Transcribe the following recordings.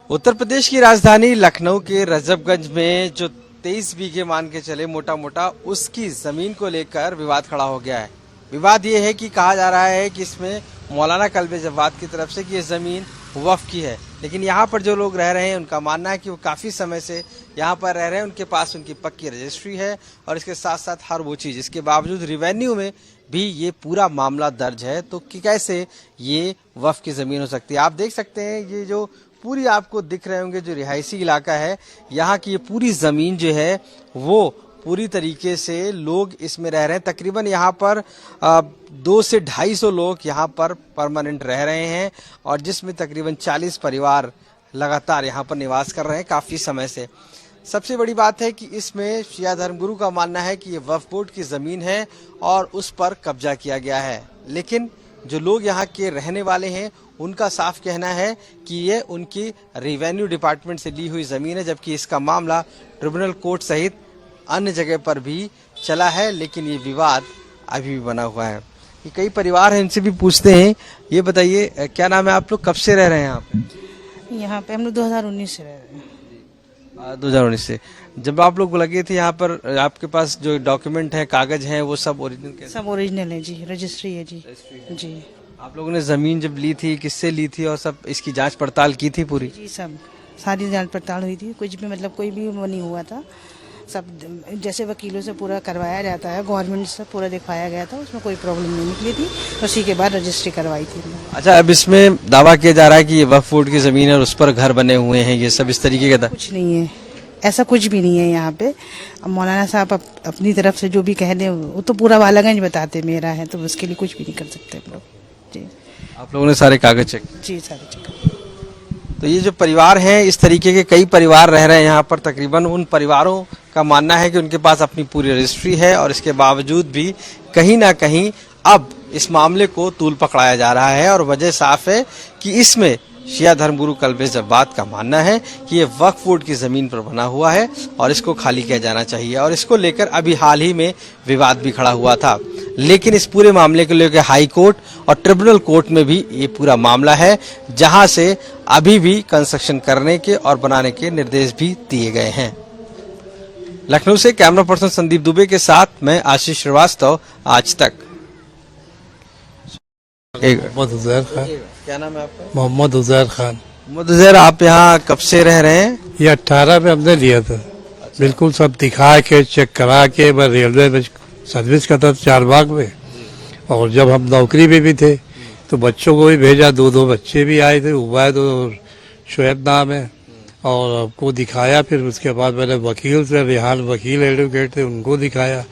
उत्तर प्रदेश की राजधानी लखनऊ के रजबगंज में जो 23 बीघे मान के चले मोटा मोटा उसकी जमीन को लेकर विवाद खड़ा हो गया है। विवाद ये है कि कहा जा रहा है कि इसमें मौलाना कल्बे जवाद की तरफ से कि ये जमीन वक्फ की है, लेकिन यहाँ पर जो लोग रह रहे हैं उनका मानना है कि वो काफी समय से यहाँ पर रह रहे हैं, उनके पास उनकी पक्की रजिस्ट्री है और इसके साथ साथ हर वो चीज, इसके बावजूद रिवेन्यू में भी ये पूरा मामला दर्ज है। तो कि कैसे ये वक्फ की जमीन हो सकती है। आप देख सकते हैं ये जो पूरी आपको दिख रहे होंगे जो रिहायशी इलाका है, यहाँ की ये पूरी जमीन जो है वो पूरी तरीके से लोग इसमें रह रहे हैं। तकरीबन यहाँ पर 200 से 250 लोग यहाँ पर परमानेंट रह रहे हैं और जिसमें तकरीबन 40 परिवार लगातार यहाँ पर निवास कर रहे हैं काफी समय से। सबसे बड़ी बात है कि इसमें शिया धर्मगुरु का मानना है कि ये वक्फ बोर्ड की जमीन है और उस पर कब्जा किया गया है, लेकिन जो लोग यहाँ के रहने वाले हैं उनका साफ कहना है कि ये उनकी रेवेन्यू डिपार्टमेंट से ली हुई जमीन है, जबकि इसका मामला ट्रिब्यूनल कोर्ट सहित अन्य जगह पर भी चला है, लेकिन ये विवाद अभी भी बना हुआ है। ये कई परिवार हैं, इनसे भी पूछते हैं। ये बताइए क्या नाम है, आप लोग कब से रह रहे हैं यहाँ पे? यहाँ पे हम लोग 2019 से रह रहे हैं। 2019 से। जब आप लोग लगे थे यहाँ पर, आपके पास जो डॉक्यूमेंट है, कागज हैं, वो सब ओरिजिनल? सब ओरिजिनल है जी, रजिस्ट्री है जी। जी आप लोगों ने जमीन जब ली थी किससे ली थी और सब इसकी जांच पड़ताल की थी पूरी? जी, सब सारी जांच पड़ताल हुई थी, कुछ भी मतलब कोई भी वो नहीं हुआ था। सब जैसे वकीलों से पूरा करवाया जाता है, गवर्नमेंट से पूरा दिखवाया गया था, उसमें कोई प्रॉब्लम नहीं निकली थी। उसी के बाद रजिस्ट्री करवाई थी। अच्छा, अब इसमें दावा किया जा रहा है कि ये वक्फ बोर्ड की जमीन है और उस पर घर बने हुए हैं, ये सब इस तरीके का? कुछ नहीं है, ऐसा कुछ भी नहीं है यहाँ पे। अब मौलाना साहब अपनी तरफ से जो भी कह दें वो तो पूरा वालागंज बताते मेरा है, तो उसके लिए कुछ भी नहीं कर सकते हम लोग जी। आप लोगों ने सारे कागज चेक? जी, सारे चेक। तो ये जो परिवार हैं, इस तरीके के कई परिवार रह रहे हैं यहाँ पर। तकरीबन उन परिवारों का मानना है कि उनके पास अपनी पूरी रजिस्ट्री है और इसके बावजूद भी कहीं ना कहीं अब इस मामले को तूल पकड़ाया जा रहा है और वजह साफ है कि इसमें शिया धर्मगुरु कल्बे जवाद का मानना है कि ये वक्फ बोर्ड की जमीन पर बना हुआ है और इसको खाली किया जाना चाहिए। और इसको लेकर अभी हाल ही में विवाद भी खड़ा हुआ था, लेकिन इस पूरे मामले को लेकर हाई कोर्ट और ट्रिब्यूनल कोर्ट में भी ये पूरा मामला है, जहां से अभी भी कंस्ट्रक्शन करने के और बनाने के निर्देश भी दिए गए हैं। लखनऊ से कैमरा पर्सन संदीप दुबे के साथ मैं आशीष श्रीवास्तव, आज तक। मोहम्मद उजैर खान। क्या नाम है आपका? मोहम्मद उजैर खान। मोहम्मद उजैर, आप यहाँ कब से रह रहे हैं? ये 18 में हमने लिया था। बिल्कुल सब दिखा के चेक करा के, मैं रेलवे में सर्विस करता था चारबाग में, और जब हम नौकरी में भी थे तो बच्चों को भी भेजा, 2 बच्चे भी आए थे, उबैद और शुएब नाम है, और आपको दिखाया। फिर उसके बाद मैंने वकील से, रेहान वकील एडवोकेट थे, उनको दिखाया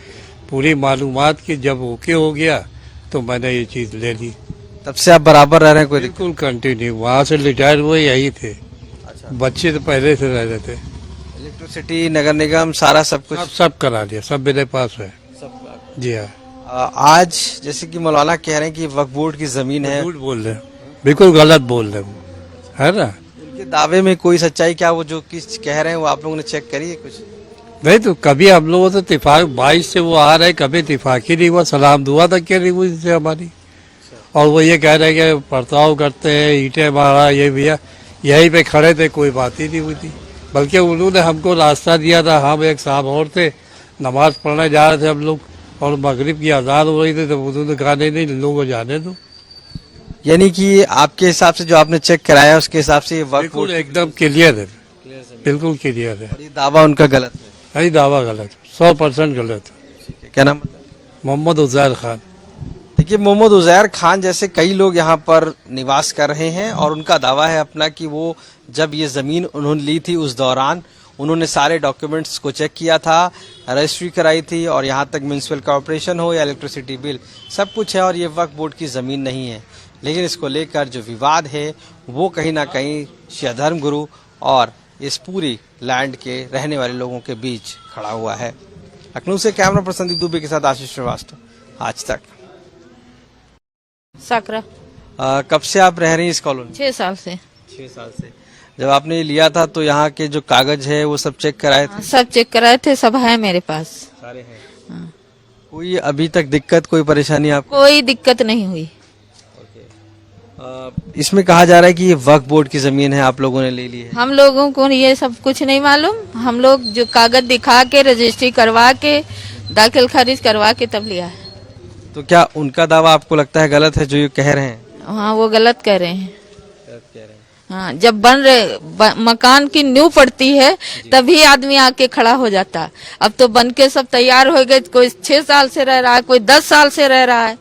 पूरी मालूमात की। जब ओके हो गया तो मैंने ये चीज़ ले ली। तब से आप बराबर रह रहे हैं? कोई बिल्कुल कंटिन्यू, वहाँ से रिटायर हुए यही थे। अच्छा। बच्चे तो पहले से रह रहे थे। इलेक्ट्रिसिटी, नगर निगम, सारा सब कुछ? सब करा दिया, सब मेरे पास है। जी हाँ। आज जैसे कि मौलाना कह रहे हैं कि वक्फ बोर्ड की जमीन है। झूठ बोल रहे हैं, बिल्कुल गलत बोल रहे हैं, है ना। उनके दावे में कोई सच्चाई क्या? वो जो किस कह रहे हैं वो आप लोगों ने चेक करी है कुछ? नहीं तो कभी हम लोगों से इत्तेफाक 22 से वो आ रहे, कभी इत्तेफाक ही नहीं हुआ, सलाम दुआ तक क्या नहीं हुई इससे हमारी। और वो ये कह रहे हैं कि बर्ताव करते हैं, ईंटें मारा, ये भैया यहीं पे खड़े थे, कोई बात ही नहीं हुई थी। बल्कि उन्होंने हमको रास्ता दिया था, हम एक साहब और थे, नमाज पढ़ने जा रहे थे हम लोग, और मगरिब की अजान हो रही थी, तो उन्होंने कहा नहीं लोगों को जाने दो। यानी कि आपके हिसाब से जो आपने चेक कराया उसके हिसाब से वक्फ बोर्ड एकदम क्लियर है, बिल्कुल क्लियर है। ये दावा उनका गलत है? यही दावा गलत, 100% गलत है। क्या नाम? मोहम्मद उजैर खान। देखिए, मोहम्मद उजैर खान जैसे कई लोग यहाँ पर निवास कर रहे हैं और उनका दावा है अपना कि वो जब ये जमीन उन्होंने ली थी उस दौरान उन्होंने सारे डॉक्यूमेंट्स को चेक किया था, रजिस्ट्री कराई थी, और यहाँ तक म्यूनिसिपल कॉर्पोरेशन हो या इलेक्ट्रिसिटी बिल सब कुछ है, और ये वक्फ बोर्ड की जमीन नहीं है। लेकिन इसको लेकर जो विवाद है वो कहीं ना कहीं शिया धर्मगुरु और इस पूरी लैंड के रहने वाले लोगों के बीच खड़ा हुआ है। लखनऊ से कैमरा पर्सन संदीप दुबे के साथ आशीष श्रीवास्तव, आज तक। सकरा। कब से आप रह रही हैं इस कॉलोनी? 6 साल से। 6 साल से। जब आपने लिया था तो यहाँ के जो कागज है वो सब चेक कराए थे? सब चेक कराए थे, सब है मेरे पास। सारे हैं। कोई अभी तक दिक्कत, कोई परेशानी आपको? कोई दिक्कत नहीं हुई। इसमें कहा जा रहा है कि ये वक्फ बोर्ड की जमीन है, आप लोगों ने ले ली है। हम लोगों को ये सब कुछ नहीं मालूम। हम लोग जो कागज दिखा के रजिस्ट्री करवा के दाखिल खारिज करवा के तब लिया है। तो क्या उनका दावा आपको लगता है गलत है जो ये कह रहे हैं? हाँ, वो गलत कह रहे हैं। गलत कह रहे हैं। हाँ, जब मकान की नींव पड़ती है तभी आदमी आके खड़ा हो जाता है। अब तो बन के सब तैयार हो गए, कोई 6 साल से रह रहा है, कोई 10 साल से रह रहा है।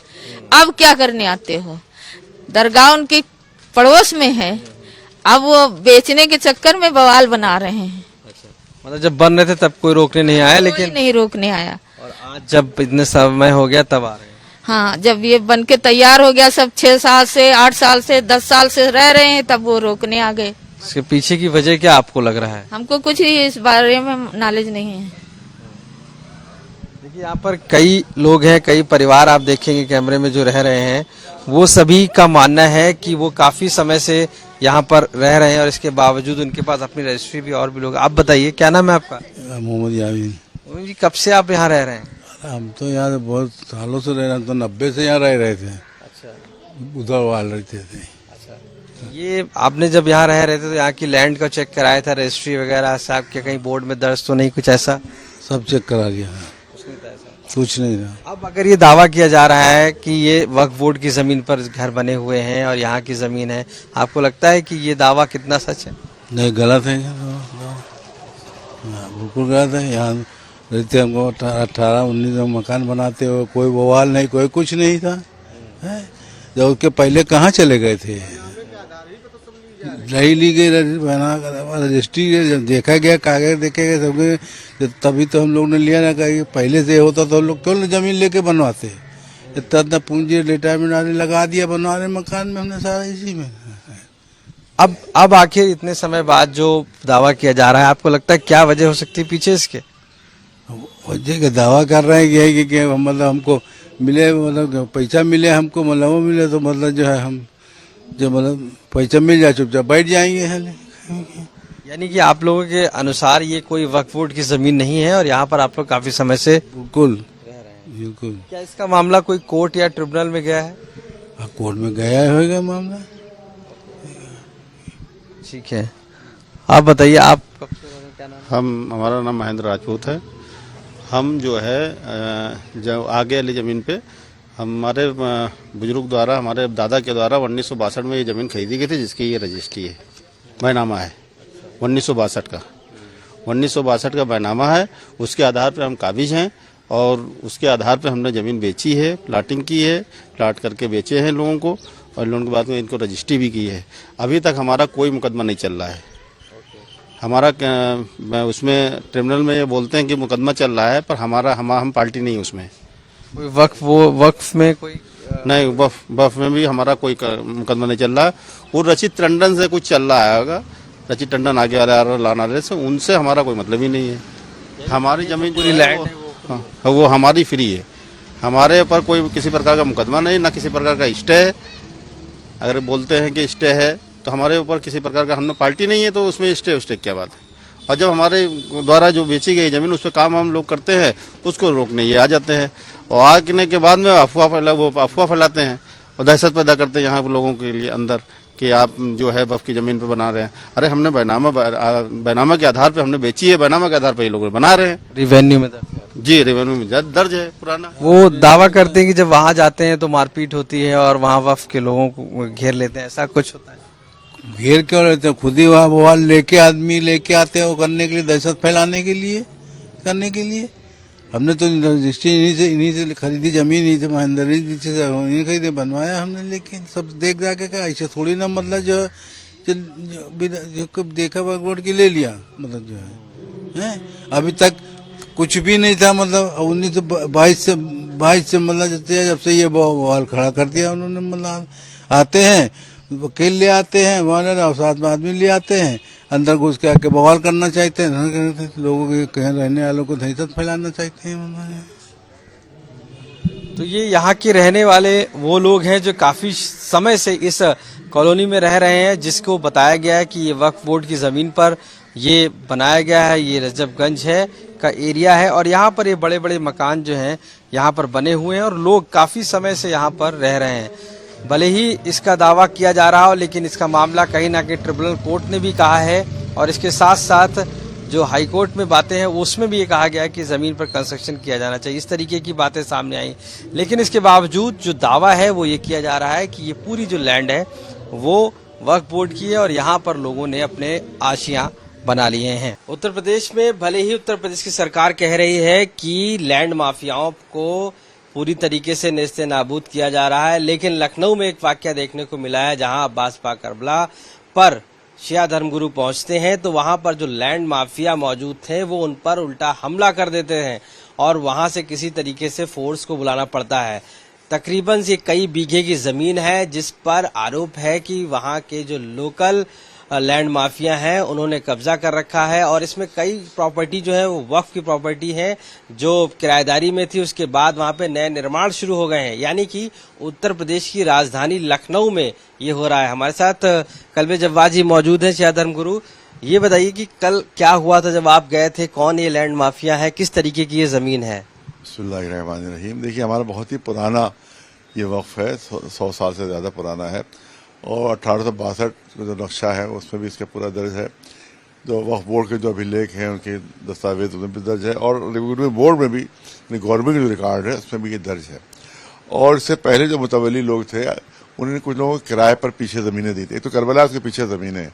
अब क्या करने आते हो? दरगाह उनकी पड़ोस में है, अब वो बेचने के चक्कर में बवाल बना रहे हैं। अच्छा, मतलब जब बन रहे थे तब कोई रोकने नहीं आया, कोई लेकिन नहीं रोकने आया। और आज जब इतने समय हो गया तब आ रहे हैं। हाँ, जब ये बन के तैयार हो गया, सब 6 साल से 8 साल से 10 साल से रह रहे हैं, तब वो रोकने आ गए। इसके पीछे की वजह क्या आपको लग रहा है? हमको कुछ ही इस बारे में नॉलेज नहीं है। देखिए, यहाँ पर कई लोग हैं, कई परिवार आप देखेंगे कैमरे में जो रह रहे हैं, वो सभी का मानना है कि वो काफी समय से यहाँ पर रह रहे हैं और इसके बावजूद उनके पास अपनी रजिस्ट्री भी और भी लोग। आप बताइए, क्या नाम है आपका? मोहम्मद यामीन। जी, कब से आप यहाँ रह रहे हैं? हम तो यहाँ से बहुत सालों से रह रहे हैं, तो 90 से यहाँ रह रहे थे। अच्छा, उधर वाल रहते थे। अच्छा, ये आपने जब यहाँ रह रहे थे तो यहाँ की लैंड का चेक कराया था, रजिस्ट्री वगैरह से आपके कहीं बोर्ड में दर्ज तो नहीं कुछ ऐसा? सब चेक करा लिया, कुछ नहीं था। अब अगर ये दावा किया जा रहा है कि ये वक्फ बोर्ड की जमीन पर घर बने हुए हैं और यहाँ की जमीन है, आपको लगता है कि ये दावा कितना सच है? नहीं, गलत है, बिल्कुल गलत है। यहाँ रहते हमको 18-19 मकान बनाते हो, कोई बवाल नहीं, कोई कुछ नहीं था। है? जब उसके पहले कहाँ चले गए थे? नहीं ली गई रजिस्ट्री, जब देखा गया, कागज देखे गए सबके, तभी तो हम लोग ने लिया ना। कहीं पहले से होता तो हम लोग क्यों जमीन लेके बनवाते? इतना पूंजी रिटायरमेंट आने लगा दिया बनवा रहे मकान में हमने सारा इसी में। अब आखिर इतने समय बाद जो दावा किया जा रहा है, आपको लगता है क्या वजह हो सकती है पीछे इसके? वजह का दावा कर रहे हैं कि मतलब हमको मिले, मतलब पैसा मिले हमको, मतलब वो मिले तो मतलब जो है हम जो मतलब पैसा मिल जाए चुपचाप बैठ जाएंगे। यानी कि आप लोगों के अनुसार ये कोई वक्फ बोर्ड की जमीन नहीं है और यहाँ पर आप लोग काफी समय से बिल्कुल बिल्कुल। क्या इसका मामला कोई कोर्ट या ट्रिब्यूनल में गया है? कोर्ट में गया होगा मामला। ठीक है, आप बताइए, आप कब से रह रहे हैं, क्या नाम? हमारा नाम महेंद्र राजपूत है। हम जो है जब आगे वाली ज़मीन पे हमारे बुजुर्ग द्वारा, हमारे दादा के द्वारा 1962 में ये ज़मीन खरीदी गई थी, जिसकी ये रजिस्ट्री है, बैनामा है 1962 का। 1962 का बैनामा है, उसके आधार पर हम काबिज हैं और उसके आधार पर हमने ज़मीन बेची है, प्लाटिंग की है, प्लाट करके बेचे हैं लोगों को, और लोन के बाद में इनको रजिस्ट्री भी की है। अभी तक हमारा कोई मुकदमा नहीं चल रहा है। हमारा उसमें ट्रिब्यूनल में ये बोलते हैं कि मुकदमा चल रहा है, पर हम पार्टी नहीं उसमें। कोई वक्फ में कोई नहीं, वक्फ में भी हमारा कोई मुकदमा नहीं चल रहा है। वो रचित टंडन से कुछ चल रहा है, रचित टंडन आगे वाले लाने से, उनसे हमारा कोई मतलब ही नहीं है। हमारी जमीन पूरी लैंड है, वो हमारी फ्री है। हमारे ऊपर कोई किसी प्रकार का मुकदमा नहीं, ना किसी प्रकार का स्टे है। अगर बोलते हैं कि स्टे है तो हमारे ऊपर किसी प्रकार का, हमने पार्टी नहीं है तो उसमें स्टे क्या बात है? और जब हमारे द्वारा जो बेची गई जमीन उस पर काम हम लोग करते हैं, उसको रोकने ये आ जाते हैं, और आने के बाद में अफवाह फैलाते हैं और दहशत पैदा करते हैं यहाँ लोगों के लिए अंदर कि आप जो है वक्फ की जमीन पे बना रहे हैं। अरे हमने बैनामा के आधार पे हमने बेची है, बैनामा के आधार पे ये लोग बना रहे हैं। रिवेन्यू में जी, रेवेन्यू में दर्ज है पुराना। वो दावा करते हैं कि जब वहाँ जाते हैं तो मारपीट होती है और वहाँ वक्फ के लोगों को घेर लेते हैं, ऐसा कुछ होता है? घेर क्यों रहते हैं? खुद ही वहाँ बवाल लेके आदमी लेके आते हैं, वो करने के लिए, दहशत फैलाने के लिए, करने के लिए। हमने तो रजिस्ट्री इन्हीं से खरीदी जमीन, इन्हीं से महेंद्र जी से इन्हीं खरीदे, बनवाया हमने। लेकिन सब देख जाके का ऐसे थोड़ी ना, मतलब जो देखा वक्फ की ले लिया, मतलब जो है अभी तक कुछ भी नहीं था। मतलब 1922 से मतलब जब से ये बवाल खड़ा कर दिया उन्होंने, मतलब आते हैं वकील ले आते हैं, वहाँ साथ में आदमी ले आते हैं, अंदर घुस के आके बवाल करना चाहते हैं, लोगों के कहीं रहने वालों को दहशत फैलाना चाहते हैं। तो ये यहाँ के रहने वाले वो लोग हैं जो काफी समय से इस कॉलोनी में रह रहे हैं, जिसको बताया गया है कि ये वक्फ बोर्ड की जमीन पर ये बनाया गया है। ये रजबगंज है का एरिया है और यहाँ पर ये बड़े बड़े मकान जो हैं यहाँ पर बने हुए हैं और लोग काफी समय से यहाँ पर रह रहे हैं। भले ही इसका दावा किया जा रहा हो, लेकिन इसका मामला कहीं ना कहीं ट्रिब्यूनल कोर्ट ने भी कहा है और इसके साथ साथ जो हाई कोर्ट में बातें हैं उसमें भी ये कहा गया है कि ज़मीन पर कंस्ट्रक्शन किया जाना चाहिए। इस तरीके की बातें सामने आई, लेकिन इसके बावजूद जो दावा है वो ये किया जा रहा है कि ये पूरी जो लैंड है वो वक्फ बोर्ड की है और यहाँ पर लोगों ने अपने आशियाँ बना लिए हैं। उत्तर प्रदेश में भले ही उत्तर प्रदेश की सरकार कह रही है कि लैंड माफियाओं को पूरी तरीके से नेस्ते नाबूद किया जा रहा है, लेकिन लखनऊ में एक वाकया देखने को मिला है जहां अब्बास पाक करबला पर शिया धर्मगुरु पहुंचते हैं तो वहां पर जो लैंड माफिया मौजूद थे वो उन पर उल्टा हमला कर देते हैं और वहां से किसी तरीके से फोर्स को बुलाना पड़ता है। तकरीबन ये कई बीघे की जमीन है जिस पर आरोप है कि वहां के जो लोकल लैंड माफिया हैं उन्होंने कब्जा कर रखा है और इसमें कई प्रॉपर्टी जो है वो वक्फ की प्रॉपर्टी है जो किराएदारी में थी, उसके बाद वहां पे नए निर्माण शुरू हो गए हैं। यानी कि उत्तर प्रदेश की राजधानी लखनऊ में ये हो रहा है। हमारे साथ कल्बे जव्वाद जी मौजूद हैं, शिया धर्मगुरु। ये बताइए कि कल क्या हुआ था जब आप गए थे, कौन ये लैंड माफिया है, किस तरीके की ये जमीन है? बिस्मिल्लाहिर्रहमानिर्रहीम। देखिए, हमारा बहुत ही पुराना ये वक्फ है, 100 साल से ज़्यादा पुराना है और 1862 का जो नक्शा है उसमें भी इसका पूरा दर्ज है। जो वक्फ बोर्ड के जो अभिलेख हैं उनके दस्तावेज उसमें भी दर्ज है और रेवेन्यू बोर्ड में भी गवर्नमेंट के जो रिकॉर्ड है उसमें भी ये दर्ज है। और इससे पहले जो मुतवली लोग थे उन्होंने कुछ लोगों को किराए पर पीछे ज़मीनें दी थी। एक तो करबला उसके पीछे ज़मीनें है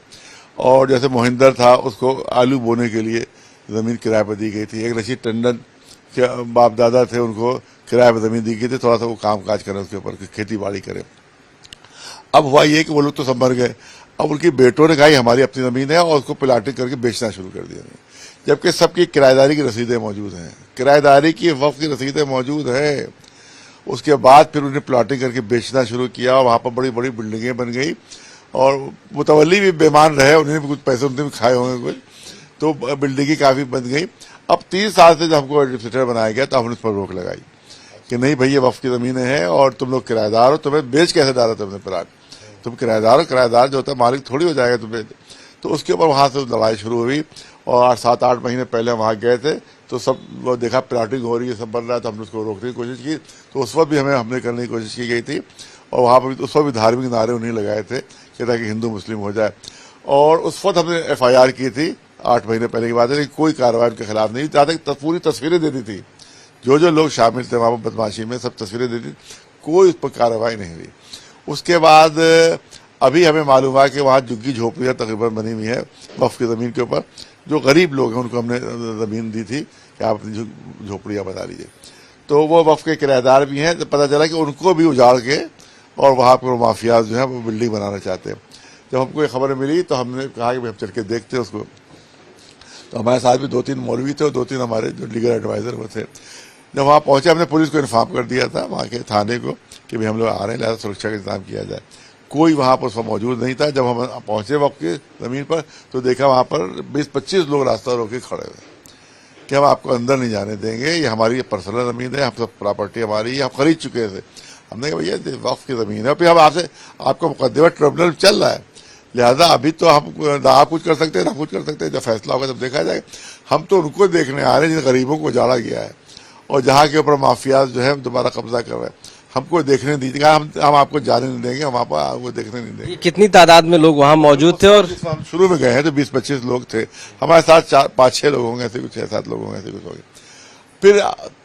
और जैसे मोहिंदर था उसको आलू बोने के लिए ज़मीन किराए पर दी गई थी। एक रशीद टंडन के बाप दादा थे, उनको किराए पर ज़मीन दी गई थी, थोड़ा सा वो काम काज करें उसके ऊपर, खेती बाड़ी करें। अब हुआ ये कि वो लोग तो सब मर गए, अब उनके बेटों ने कहा हमारी अपनी ज़मीन है और उसको प्लाटिंग करके बेचना शुरू कर दिया, जबकि सबकी किराएदारी की रसीदें मौजूद हैं, किराएदारी की वक्फ की रसीदें मौजूद है। उसके बाद फिर उन्हें प्लाटिंग करके बेचना शुरू किया और वहाँ पर बड़ी बड़ी बिल्डिंगें बन गई और मुतवली भी बेईमान रहे, उन्हें भी कुछ पैसे उनसे भी खाए होंगे कुछ, तो बिल्डिंगें काफ़ी बन गई। अब 30 साल से जब हमको एडमिनिस्ट्रेटर बनाया गया तो हमने उस पर रोक लगाई कि नहीं भाई ये वक्फ की ज़मीनें हैं और तुम लोग किराएदार हो, तुम्हें बेच कैसे डाला तुमने प्लाट, तुम किराएदार हो, किराएदार जो होता है मालिक थोड़ी हो जाएगा तुम्हें। तो उसके ऊपर वहाँ से लड़ाई शुरू हुई और 7-8 महीने पहले वहाँ गए थे तो सब वो देखा प्लाटिंग हो रही है, सब बन रहा है, तो हमने उसको रोकने की कोशिश की। तो उस वक्त भी हमने करने की कोशिश की गई थी और वहाँ पर उस वक्त भी धार्मिक नारे उन्हें लगाए थे कि ताकि हिंदू मुस्लिम हो जाए। और उस वक्त हमने FIR की थी, 8 महीने पहले की बात है, लेकिन कोई कार्रवाई उनके खिलाफ नहीं। जहाँ तक पूरी तस्वीरें दे दी थी, जो लोग शामिल थे वहाँ पर बदमाशी में, सब तस्वीरें दे दी, कोई उस पर कार्रवाई नहीं हुई। उसके बाद अभी हमें मालूम हुआ कि वहाँ झुग्गी झोपड़ियाँ तकरीबन बनी हुई है वक्फ की ज़मीन के ऊपर। जो गरीब लोग हैं उनको हमने ज़मीन दी थी कि आप अपनी झोपड़ियाँ बना लीजिए, तो वो वक्फ के किराएदार भी हैं। तो पता चला कि उनको भी उजाड़ के और वहाँ पर माफियाज जो हैं वो बिल्डिंग बनाना चाहते हैं। जब हमको ये खबर मिली तो हमने कहा कि हम चल के देखते हैं उसको। तो हमारे साथ भी 2-3 मौलवी थे और 2-3 हमारे जो लीगल एडवाइज़र वो थे। जब वहाँ पहुँचे हमने पुलिस को इन्फॉर्म कर दिया था, वहाँ के थाने को, कि भाई हम लोग आ रहे हैं, लिहाजा सुरक्षा का इंतजाम किया जाए। कोई वहाँ पर उसका मौजूद नहीं था। जब हम पहुँचे वक्त की ज़मीन पर तो देखा वहाँ पर 20-25 लोग रास्ता रोके खड़े हुए कि हम आपको अंदर नहीं जाने देंगे, ये हमारी पर्सनल ज़मीन है, हम सब प्रॉपर्टी हमारी है, हम खरीद चुके थे। हमने कहा भैया वक्फ की ज़मीन है, फिर हम आपका मुकदमा ट्रिब्यूनल चल रहा है, लिहाजा अभी तो हम ना कुछ कर सकते हैं ना कुछ कर सकते हैं, जब फैसला होगा तब देखा जाएगा। हम तो उनको देखने आ रहे हैं जिन गरीबों को उजाड़ा गया है और जहाँ के ऊपर माफियाज जो है दोबारा कब्जा कर रहे हैं। हमको देखने दीजिएगा, हम आपको जाने नहीं देंगे, हम आपको देखने नहीं देंगे। कितनी तादाद में लोग वहाँ मौजूद थे? और हम शुरू में गए हैं तो 20-25 लोग थे, हमारे साथ 5-6 लोग होंगे, ऐसे कुछ 6-7 लोग होंगे, ऐसे कुछ होंगे। फिर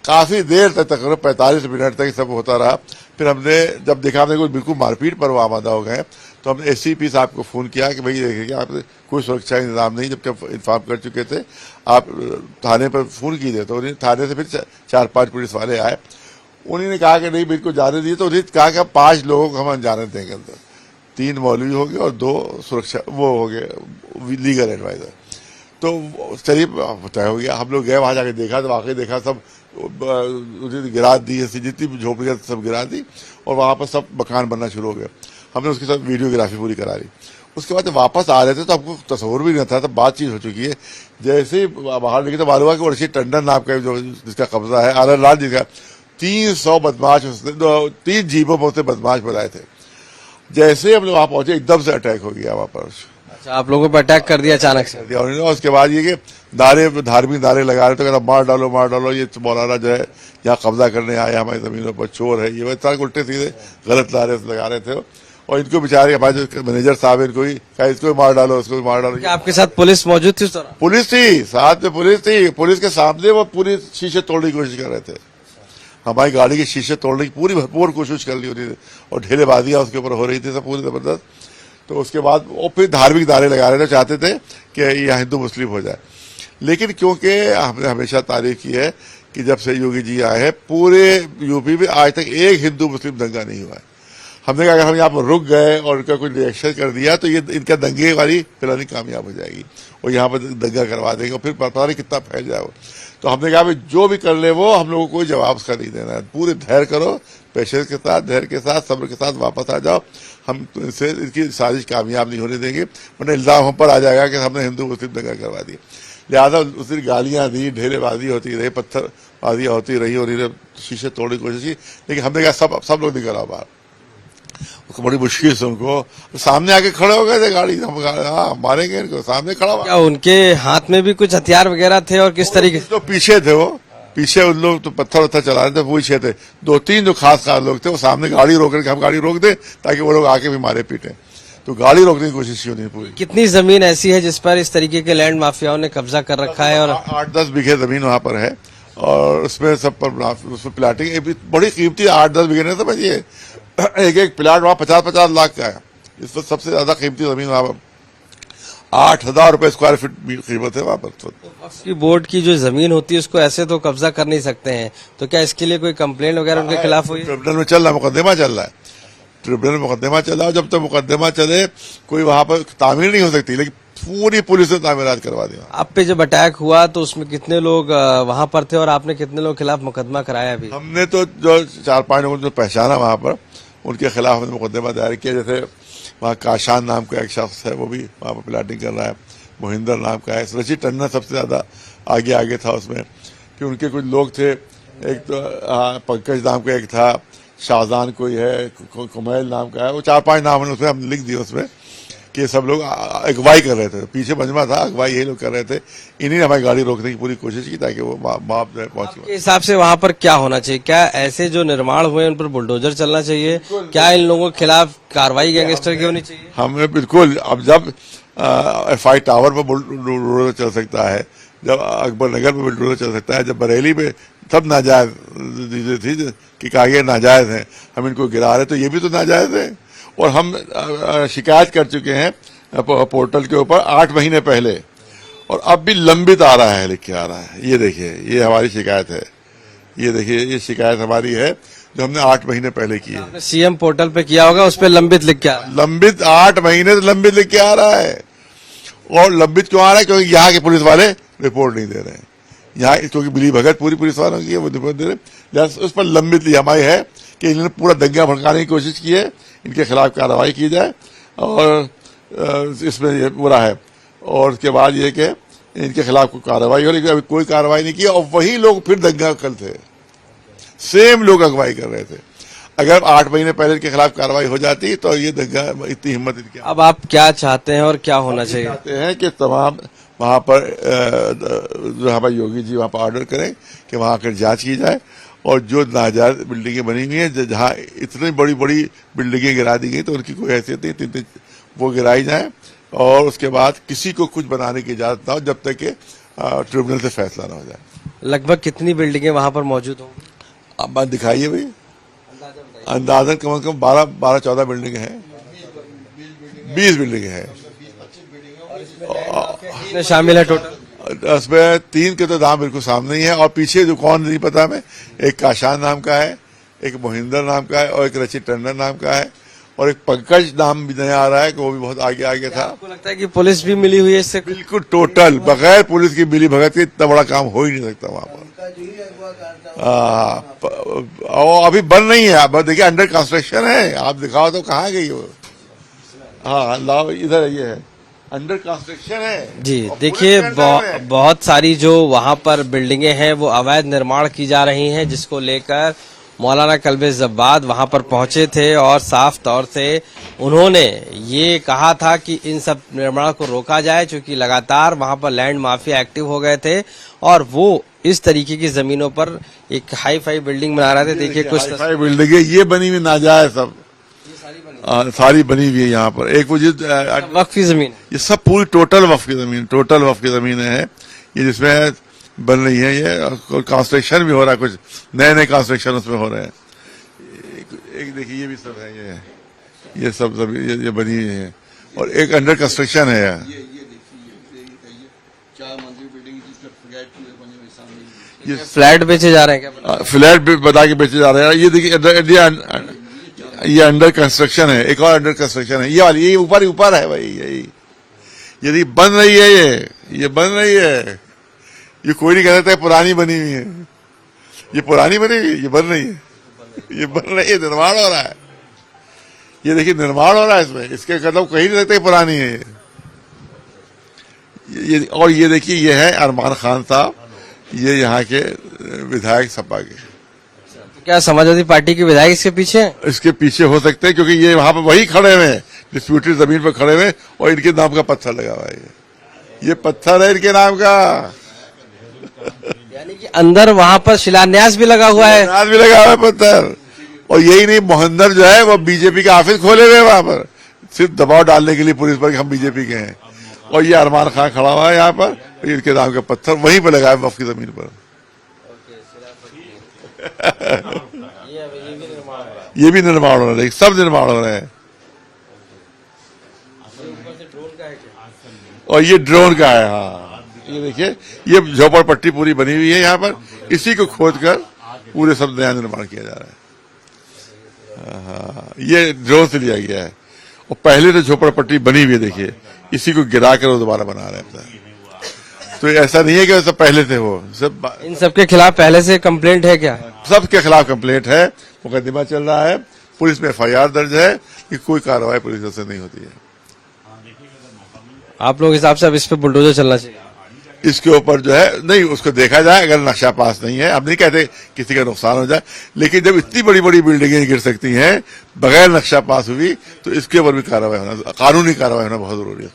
काफी देर तक, तकरीबन 45 मिनट तक सब होता रहा। फिर हमने जब देखा हमने कुछ बिल्कुल मारपीट पर वो आमादा हो गए तो हमने SCP साहब को फोन किया कि भाई देखिए आप कोई सुरक्षा इंतजाम नहीं, जबकि इन्फॉर्म कर चुके थे, आप थाने पर फोन कीजिए। तो उन्हें थाने से फिर 4-5 पुलिस वाले आए, उन्होंने कहा कि नहीं बिल्कुल जाने दिए। तो उन्हें कहा कि 5 लोगों को हम जाने देंगे अंदर, 3 मौलवी हो गए और 2 सुरक्षा वो हो गए लीगल एडवाइजर। तो चलिए तय हो गया। हम लोग गए वहाँ जाके देखा तो वाकई देखा सब गिरा दी, ऐसी जितनी झोपड़ियाँ सब गिरा दी और वहाँ पर सब मकान बनना शुरू हो गया। हमने उसके साथ वीडियोग्राफी पूरी करा ली। उसके बाद वापस आ रहे थे तो हमको तस्वुर भी नहीं था, तो बातचीत हो चुकी है। जैसे ही बाहर निकले तो मालूम हुआ कि रशीद टंडन नाम का जो जिसका कब्जा है, आनंद लाल जी का, 300 बदमाश, 3 जीपों में उसने बदमाश बनाए थे। जैसे ही हम लोग वहाँ पहुंचे एकदम से अटैक हो गया वहाँ पर। अच्छा, आप लोगों पर अटैक कर दिया अचानक से। दिया उन्होंने। और उसके बाद ये कि धार्मिक नारे लगा रहे थे, कहना मार डालो ये मौलाना जो है यहाँ कब्जा करने आए हमारी जमीनों पर, चोर है, ये सारे उल्टे सीधे गलत नारे लगा रहे थे। और इनको बेचारे हमारे जो मैनेजर साहब इनको ही कहा इसको भी मार डालो, उसको भी मार डालो। क्या आपके साथ पुलिस मौजूद थी उस दौरान? पुलिस थी, साथ में पुलिस थी। पुलिस के सामने वो पूरी शीशे तोड़ने की कोशिश कर रहे थे, हमारी गाड़ी के शीशे तोड़ने की पूरी भरपूर कोशिश कर ली उन्होंने। और ढेलेबाजियां उसके ऊपर हो रही थी सब पूरी जबरदस्त। तो उसके बाद वो फिर धार्मिक नारे लगा रहे थे, चाहते थे कि यहाँ हिंदू मुस्लिम हो जाए। लेकिन क्योंकि हमने हमेशा तारीफ की है कि जब से योगी जी आए हैं पूरे यूपी में आज तक एक हिंदू मुस्लिम दंगा नहीं हुआ है। हमने कहा अगर हम यहाँ पर रुक गए और इनका कोई रिएक्शन कर दिया तो ये इनका दंगे वाली प्लानिंग कामयाब हो जाएगी और यहाँ पर दंगा करवा देंगे और फिर पता नहीं कितना फैल जाए। तो हमने कहा भाई जो भी कर ले वो हम लोगों को कोई जवाब उसका नहीं देना है, पूरे धैर्य करो, पेशेंस के साथ, धैर्य के साथ, सब्र के साथ वापस आ जाओ। हम तो इससे इनकी साजिश कामयाब नहीं होने देंगे, वरना इल्जाम हम पर आ जाएगा कि हमने हिंदू मुस्लिम दंगा करवा दिया। लिहाजा उस दिन गालियां दी, ढेरेबाजी होती रही, पत्थरबाजियां होती रही और इन्हें शीशे तोड़ने की कोशिश की। लेकिन हमने कहा सब लोग निकल आओ बाहर। उसको बड़ी मुश्किल से उनको सामने आके खड़े हो गए थे, गाड़ी हम हाँ मारेंगे इनको, सामने खड़ा हुआ। क्या उनके हाथ में भी कुछ हथियार वगैरह थे और किस तरीके से? तो पीछे थे वो, पीछे उन लोग तो पत्थर वत्थर चला रहे थे, पीछे थे 2-3 जो खास लोग थे, वो सामने गाड़ी रोक करके हम गाड़ी रोक दे ताकि वो लोग आके भी मारे पीटे। तो गाड़ी रोकने की कोशिश की उन्होंने पूरी। कितनी जमीन ऐसी है जिस पर इस तरीके के लैंड माफियाओं ने कब्जा कर रखा है? और 8-10 बीघे जमीन वहां पर है और उसमें सब पर उसमें प्लाटिंग बड़ी कीमती 8-10 बीघे नहीं समझिए, एक प्लाट वहां 50-50 लाख का है। इस वक्त सबसे ज्यादा कीमती जमीन वहां पर 8,000 रुपए स्क्वायर फीट कीमत है वहां पर। वक्फ बोर्ड की जो जमीन होती है उसको ऐसे तो कब्जा कर नहीं सकते हैं, तो क्या इसके लिए कोई कंप्लेंट वगैरह उनके खिलाफ हुई? ट्रिब्यूनल में चल रहा है, मुकदमा चल रहा है, ट्रिब्यूनल में मुकदमा चल रहा है। जब तक मुकदमा चले कोई वहां पर तामीर नहीं हो सकती, लेकिन पूरी पुलिस ने तामीरात करवा दिया। आप पे जब अटैक हुआ तो उसमें कितने लोग वहां पर थे और आपने कितने लोगों के खिलाफ मुकदमा कराया? अभी हमने तो जो 4-5 लोगों को पहचाना वहां पर उनके खिलाफ हमने मुकदमा दायर किया। जैसे वहाँ काशान नाम का एक शख्स है, वो भी वहाँ पर प्लाटिंग कर रहा है। मोहिंदर नाम का है। रचित टंडन सबसे ज्यादा आगे था उसमें। फिर उनके कुछ लोग थे, एक तो पंकज नाम का एक था, शाहजान कोई है, कुमैल नाम का है, वो 4-5 नाम उसमें हम लिख दिए उसमें कि सब लोग अगवाई कर रहे थे। पीछे मजमा था, अगवाई ये लोग कर रहे थे। इन्हीं ने हमारी गाड़ी रोकने की पूरी कोशिश की ताकि वो माप पहुंच। के हिसाब से वहां पर क्या होना चाहिए? क्या ऐसे जो निर्माण हुए उन पर बुलडोजर चलना चाहिए? क्या इन लोगों के खिलाफ कार्रवाई गैंगस्टर की होनी चाहिए? हमें बिल्कुल, अब जब FI टावर पर बुलडोजर चल सकता है, जब अकबर नगर में बुलडोजर चल सकता है, जब बरेली में सब नाजायज थी कि कागज नाजायज हैं, हम इनको गिरा रहे तो ये भी तो नाजायज है। और हम शिकायत कर चुके हैं पोर्टल के ऊपर 8 महीने पहले, और अब भी लंबित आ रहा है, लिख के आ रहा है। ये देखिए, ये हमारी शिकायत है, ये देखिए, ये शिकायत हमारी है जो हमने 8 महीने पहले की है। सीएम पोर्टल पे किया होगा, उस पर लंबित लिख के आ रहा है। लंबित 8 महीने से लंबित लिख के आ रहा है। और लंबित क्यों आ रहा है? क्योंकि यहाँ के पुलिस वाले रिपोर्ट नहीं दे रहे हैं। यहाँ क्योंकि मिली भगत पूरी पुलिस वालों की है, वो रिपोर्ट दे रहे, उस पर लंबित हमारी है कि इन्होंने पूरा दंगा भड़काने की कोशिश की है, इनके खिलाफ कार्रवाई की जाए। और इसमें ये बुरा है। और उसके बाद ये कि इनके खिलाफ कोई कार्रवाई हो, लेकिन अभी कोई कार्रवाई नहीं की। और वही लोग फिर दंगा कल थे, सेम लोग अगवाई कर रहे थे। अगर 8 महीने पहले इनके खिलाफ कार्रवाई हो जाती तो ये दंगा, इतनी हिम्मत इनकी। अब आप क्या चाहते हैं और क्या होना चाहिए? चाहते हैं कि तमाम वहां पर जो हमारे योगी जी वहां पर ऑर्डर करें कि वहां आकर जांच की जाए और जो नाजायज बिल्डिंगें बनी हुई हैं, जहां इतनी बड़ी बड़ी बिल्डिंगें गिरा दी गई तो उनकी कोई हैसियत नहीं, वो गिराई जाए। और उसके बाद किसी को कुछ बनाने की इजाजत ना हो जब तक कि ट्रिब्यूनल से फैसला ना हो जाए। लगभग कितनी बिल्डिंगें वहां पर मौजूद होंगी? आप बात दिखाइए भाई, अंदाजन कम से कम 12-14 बिल्डिंगें हैं, 20 बिल्डिंगें हैं। कितने शामिल है टोटल? उसमें 3 के तो नाम बिल्कुल सामने ही है और पीछे जो कौन नहीं पता हमें, एक काशान नाम का है, एक मोहिंदर नाम का है और एक रचित टंडन नाम का है और एक पंकज नाम भी नया आ रहा है कि वो भी बहुत आगे था। आपको लगता है कि पुलिस भी मिली हुई है इससे? बिल्कुल टोटल, बगैर पुलिस की मिली भगत के इतना बड़ा काम हो ही नहीं सकता वहां पर। और अभी बन नहीं है, आप देखिए अंडर कंस्ट्रक्शन है। आप दिखाओ तो कहाँ गई वो? हाँ लाओ, इधर ये है, अंडर कंस्ट्रक्शन है जी। देखिए बहुत सारी जो वहां पर बिल्डिंगें हैं वो अवैध निर्माण की जा रही हैं, जिसको लेकर मौलाना कल्बे जब्बाद वहां पर पहुंचे थे और साफ तौर से उन्होंने ये कहा था कि इन सब निर्माण को रोका जाए, क्योंकि लगातार वहां पर लैंड माफिया एक्टिव हो गए थे और वो इस तरीके की जमीनों पर एक हाई फाई बिल्डिंग बना रहे थे। देखिए कुछ हाई बिल्डिंग है, ये बनी हुई नाजायज सब सारी बनी हुई है यहाँ पर। एक वो वक्फ की जमीन है, ये सब पूरी टोटल वक्फ की जमीन है ये, जिसमें बन रही है ये, कंस्ट्रक्शन भी हो रहा है, कुछ नए नए कंस्ट्रक्शन उसमें हो रहे हैं। एक देखिए ये भी सब है, ये सब ये बनी हुई है और एक अंडर कंस्ट्रक्शन है। ये फ्लैट बेचे जा रहे हैं क्या? फ्लैट बता के बेचे जा रहे हैं। ये देखिए ये अंडर कंस्ट्रक्शन है, एक और अंडर कंस्ट्रक्शन है, ये वाली ये ऊपर है भाई, यही यदि बन रही है, ये बन रही है। ये कोई नहीं कहता है पुरानी बनी हुई है, ये पुरानी बनी हुई, ये बन रही है, ये बन रही है, निर्माण हो रहा है। ये देखिए निर्माण हो रहा है इसमें, इसके मतलब कहीं नहीं लगता पुरानी है ये। और ये देखिए ये है अरमान खान साहब, ये यहाँ के विधायक सपा के। क्या समाजवादी पार्टी के विधायक इसके पीछे हैं? इसके पीछे हो सकते हैं, क्योंकि ये वहां पर वही खड़े हुए हैं डिस्प्यूटेड जमीन पर खड़े हुए और इनके नाम का पत्थर लगा हुआ है। ये पत्थर है इनके नाम का, यानी कि अंदर वहां पर शिलान्यास भी लगा हुआ है, शिलान्यास भी लगा हुआ है पत्थर। और यही नहीं, मोहंदर जो है वो बीजेपी का ऑफिस खोले हुए वहां पर, सिर्फ दबाव डालने के लिए पुलिस पर कि हम बीजेपी के हैं। और ये अरमान खान खड़ा हुआ है यहाँ पर, इनके नाम का पत्थर वहीं पर लगा है वक्फ की जमीन पर। ये भी निर्माण हो रहा है, सब निर्माण हो रहे हैं। और ये ड्रोन का है, हाँ ये देखिए ये झोपड़पट्टी पूरी बनी हुई है यहाँ पर, इसी को खोदकर पूरे सब नया निर्माण किया जा रहा है। हाँ ये ड्रोन से लिया गया है और पहले तो झोपड़पट्टी बनी हुई है, देखिए इसी को गिरा कर वो दोबारा बना रहे हैं। तो ऐसा नहीं है कि सब पहले थे, वो सब इन सबके खिलाफ पहले से कंप्लेंट है क्या? सबके खिलाफ कंप्लेंट है, मुकदमा चल रहा है, पुलिस में FIR दर्ज है कि कोई कार्रवाई पुलिस से नहीं होती है। आप लोग हिसाब से अब इस पे बुलडोजर चलना चाहिए? इसके ऊपर जो है नहीं, उसको देखा जाए, अगर नक्शा पास नहीं है, अब नहीं कहते किसी का नुकसान हो जाए, लेकिन जब इतनी बड़ी बड़ी बिल्डिंगें गिर सकती हैं बगैर नक्शा पास हुई, तो इसके ऊपर भी कार्रवाई होना, कानूनी कार्रवाई होना बहुत जरूरी है।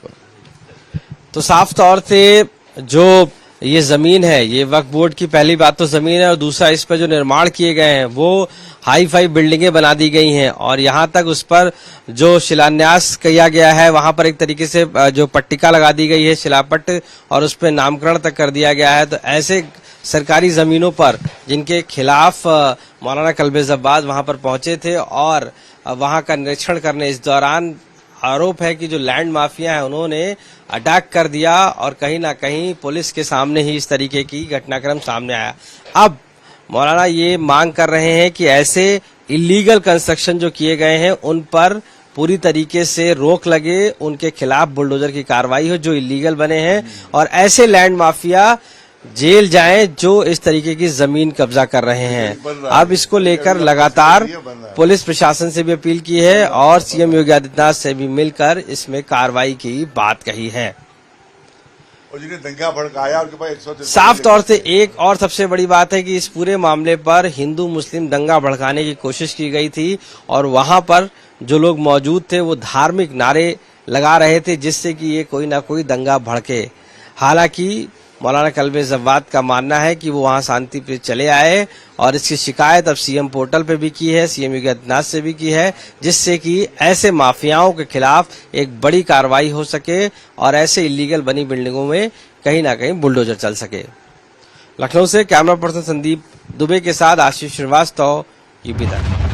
तो साफ तौर से जो ये जमीन है, ये वक्फ बोर्ड की पहली बात तो जमीन है, और दूसरा इस पर जो निर्माण किए गए हैं वो हाई फाई बिल्डिंगें बना दी गई हैं, और यहाँ तक उस पर जो शिलान्यास किया गया है वहां पर एक तरीके से जो पट्टिका लगा दी गई है, शिलापट्ट, और उस पर नामकरण तक कर दिया गया है। तो ऐसे सरकारी जमीनों पर जिनके खिलाफ मौलाना कल्बे जब्बाद वहां पर पहुंचे थे और वहां का निरीक्षण करने, इस दौरान आरोप है कि जो लैंड माफिया है उन्होंने अटैक कर दिया और कहीं ना कहीं पुलिस के सामने ही इस तरीके की घटनाक्रम सामने आया। अब मौलाना ये मांग कर रहे हैं कि ऐसे इलीगल कंस्ट्रक्शन जो किए गए हैं उन पर पूरी तरीके से रोक लगे, उनके खिलाफ बुलडोजर की कार्रवाई हो जो इलीगल बने हैं, और ऐसे लैंड माफिया जेल जाएं जो इस तरीके की जमीन कब्जा कर रहे हैं। अब इसको लेकर लगातार पुलिस प्रशासन से भी अपील की है और सीएम योगी आदित्यनाथ से भी मिलकर इसमें कार्रवाई की बात कही है। और जिन्हें दंगा भड़काया उनके पास 100 साफ तौर से एक और सबसे बड़ी बात है कि इस पूरे मामले पर हिंदू मुस्लिम दंगा भड़काने की कोशिश की गई थी और वहां पर जो लोग मौजूद थे वो धार्मिक नारे लगा रहे थे जिससे कि ये कोई ना कोई दंगा भड़के। हालांकि मौलाना कल्बे जब्बाद का मानना है कि वो वहां शांति पे चले आए और इसकी शिकायत अब सीएम पोर्टल पे भी की है, सीएम योगी आदित्यनाथ से भी की है, जिससे कि ऐसे माफियाओं के खिलाफ एक बड़ी कार्रवाई हो सके और ऐसे इलीगल बनी बिल्डिंगों में कहीं ना कहीं बुलडोजर चल सके। लखनऊ से कैमरा पर्सन संदीप दुबे के साथ आशीष श्रीवास्तव, यूपी तक।